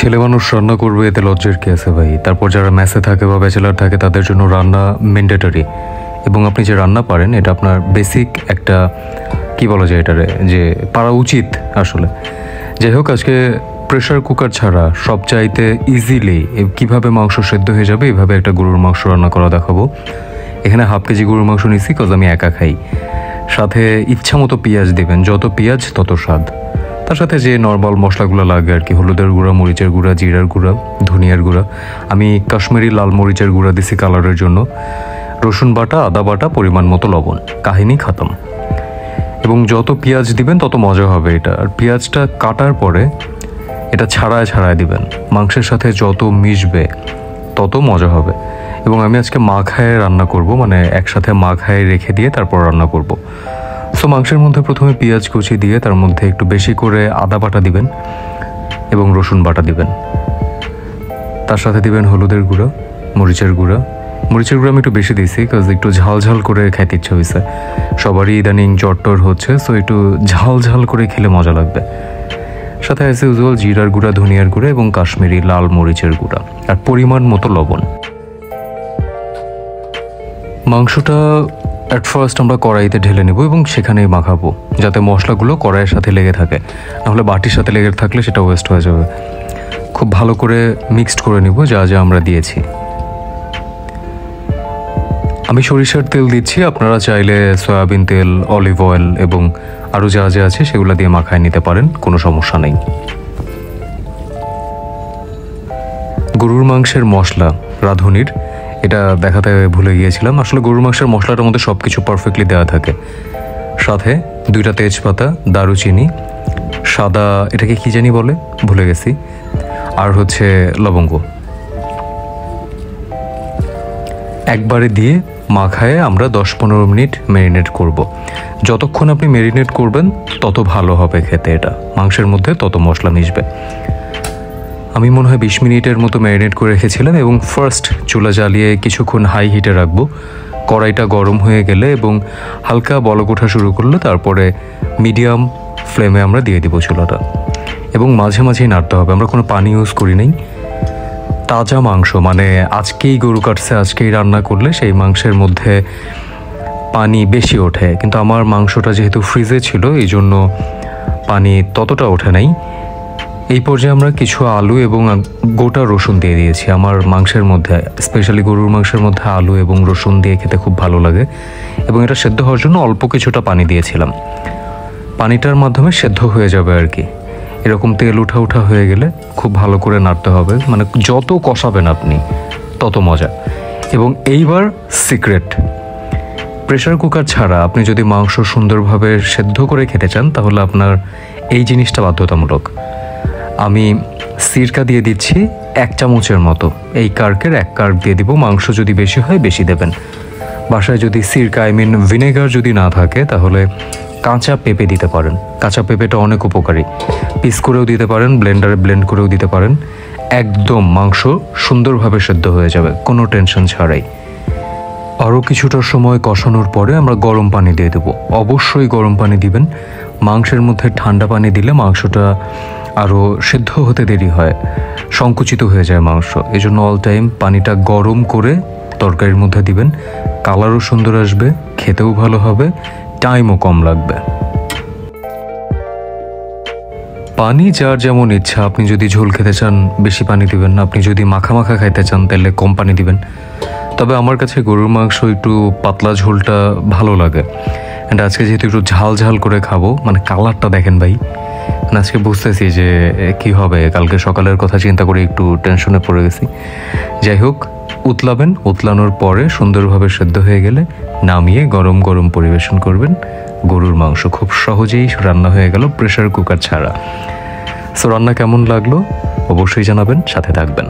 ছেলে মানুষ রান্না করবে এতে লজ্জার কি আছে ভাই। তারপর যারা মেসে থাকে বা ব্যাচেলার থাকে তাদের জন্য রান্না ম্যান্ডেটরি, এবং আপনি যে রান্না পারেন এটা আপনার বেসিক একটা কি বলা যায় এটারে যে পারা উচিত আসলে। যাই হোক, আজকে প্রেশার কুকার ছাড়া সব চাইতে ইজিলি কিভাবে মাংস সেদ্ধ হয়ে যাবে এইভাবে একটা গরুর মাংস রান্না করা দেখাবো। এখানে হাফ কেজি গরুর মাংস নিচ্ছি কজ আমি একা খাই। সাথে ইচ্ছা মতো পেঁয়াজ দেবেন, যত পেঁয়াজ তত স্বাদ। তার সাথে যে নর্মাল মশলাগুলো লাগে আর কি, হলুদের গুঁড়া, মরিচের গুঁড়া, জিরার গুঁড়া, ধনিয়ার গুঁড়া। আমি কাশ্মীরি লাল মরিচের গুঁড়া দিছি কালারের জন্য। রসুন বাটা, আদা বাটা, পরিমাণ মতো লবণ, কাহিনী খতম। এবং যত পেঁয়াজ দিবেন তত মজা হবে এটা। আর পেঁয়াজটা কাটার পরে এটা ছাড়ায় দিবেন, মাংসের সাথে যত মিশবে তত মজা হবে। এবং আমি আজকে মাখায় রান্না করব, মানে একসাথে মাখায় রেখে দিয়ে তারপর রান্না করব। সো মাংসের মধ্যে প্রথমে পেঁয়াজ কুচি দিয়ে তার মধ্যে একটু বেশি করে আদা বাটা দিবেন এবং রসুন বাটা দিবেন। তার সাথে দিবেন হলুদের গুঁড়া, মরিচের গুঁড়া। মরিচের গুঁড়া আমি একটু বেশি দিয়েছি কাজ একটু ঝাল ঝাল করে খাইতে ইচ্ছা হয়েছে। সবারই ইদানিং জ্বর হচ্ছে, সো একটু ঝাল ঝাল করে খেলে মজা লাগবে। সাথে আছে ইউজুয়াল জিরার গুঁড়া, ধনিয়ার গুঁড়া এবং কাশ্মীরি লাল মরিচের গুঁড়া, আর পরিমাণ মতো লবণ। মাংসটা অ্যাট ফার্স্ট আমরা কড়াইতে ঢেলে নেব এবং সেখানেই মাখাবো যাতে মশলাগুলো কড়াইয়ের সাথে লেগে থাকে, নাহলে বাটির সাথে লেগে থাকলে সেটা ওয়েস্ট হয়ে যাবে। খুব ভালো করে মিক্সড করে নিব যা যা আমরা দিয়েছি। আমি সরিষার তেল দিচ্ছি, আপনারা চাইলে সয়াবিন তেল, অলিভ অয়েল এবং আরও যা যা আছে সেগুলো দিয়ে মাখায় নিতে পারেন, কোনো সমস্যা নেই। গরুর মাংসের মশলা রাঁধুনির, এটা দেখাতে ভুলে গিয়েছিলাম। আসলে গরুর মাংসের মশলাটার মধ্যে সব কিছু পারফেক্টলি দেওয়া থাকে। সাথে 2টা তেজপাতা, দারুচিনি, সাদা এটাকে কি জানি বলে ভুলে গেছি, আর হচ্ছে লবঙ্গ। একবারে দিয়ে মাখায় আমরা 10-15 মিনিট ম্যারিনেট করব। যতক্ষণ আপনি ম্যারিনেট করবেন তত ভালো হবে খেতে, এটা মাংসের মধ্যে তত মশলা মিশবে। আমি মনে হয় 20 মিনিটের মতো ম্যারিনেট করে রেখেছিলাম এবং ফার্স্ট চুলা জ্বালিয়ে কিছুক্ষণ হাই হিটে রাখবো। কড়াইটা গরম হয়ে গেলে এবং হালকা বলক ওঠা শুরু করলে তারপরে মিডিয়াম ফ্লেমে আমরা দিয়ে দিব চুলাটা, এবং মাঝে মাঝেই নাড়তে হবে। আমরা কোনো পানি ইউজ করি নাই। তাজা মাংস, মানে আজকেই গরু কাটছে, আজকেই রান্না করলে সেই মাংসের মধ্যে পানি বেশি ওঠে, কিন্তু আমার মাংসটা যেহেতু ফ্রিজে ছিল এই জন্য পানি ততটা ওঠে নাই। এই পর্যায়ে আমরা কিছু আলু এবং গোটা রসুন দিয়ে দিয়েছি। আমার মাংসের মধ্যে, স্পেশালি গরুর মাংসের মধ্যে আলু এবং রসুন দিয়ে খেতে খুব ভালো লাগে, এবং এটা সেদ্ধ হওয়ার জন্য অল্প কিছুটা পানি দিয়েছিলাম। পানিটার মাধ্যমে সেদ্ধ হয়ে যাবে আর কি। এরকম তেল উঠা হয়ে গেলে খুব ভালো করে নাড়তে হবে, মানে যত কষাবেন আপনি তত মজা। এবং এইবার সিক্রেট, প্রেশার কুকার ছাড়া আপনি যদি মাংস সুন্দরভাবে সেদ্ধ করে খেতে চান তাহলে আপনার এই জিনিসটা বাধ্যতামূলক। আমি সিরকা দিয়ে দিচ্ছি 1 চামচের মতো। এই কার্কের 1 কার্ক দিয়ে দিব। মাংস যদি বেশি হয় বেশি দেবেন। বাসায় যদি সিরকা ভিনেগার যদি না থাকে তাহলে কাঁচা পেঁপে দিতে পারেন। কাঁচা পেঁপেটা অনেক উপকারী, পিস করেও দিতে পারেন, ব্লেন্ডারে ব্লেন্ড করেও দিতে পারেন। একদম মাংস সুন্দরভাবে সেদ্ধ হয়ে যাবে কোনো টেনশন ছাড়াই। আরও কিছুটা সময় কষানোর পরে আমরা গরম পানি দিয়ে দেবো। অবশ্যই গরম পানি দিবেন। মাংসের মধ্যে ঠান্ডা পানি দিলে মাংসটা আরও সেদ্ধ হতে দেরি হয়, সংকুচিত হয়ে যায় মাংস। এই জন্য অল টাইম পানিটা গরম করে তরকারির মধ্যে দিবেন। কালারও সুন্দর আসবে, খেতেও ভালো হবে, টাইমও কম লাগবে। পানি যার যেমন ইচ্ছা, আপনি যদি ঝোল খেতে চান বেশি পানি দিবেন, আপনি যদি মাখা মাখা খাইতে চান তাহলে কম পানি দিবেন। তবে আমার কাছে গরুর মাংস একটু পাতলা ঝোলটা ভালো লাগে। অ্যান্ড আজকে যেহেতু একটু ঝাল ঝাল করে খাবো, মানে কালারটা দেখেন ভাই, আজকে বুঝতেছি যে কি হবে। কালকে সকালের কথা চিন্তা করে একটু টেনশনে পড়ে গেছি। যাই হোক, উতলাবেন, উতলানোর পরে সুন্দরভাবে সেদ্ধ হয়ে গেলে নামিয়ে গরম গরম পরিবেশন করবেন। গরুর মাংস খুব সহজেই রান্না হয়ে গেল প্রেশার কুকার ছাড়া। সো রান্না কেমন লাগলো অবশ্যই জানাবেন, সাথে থাকবেন।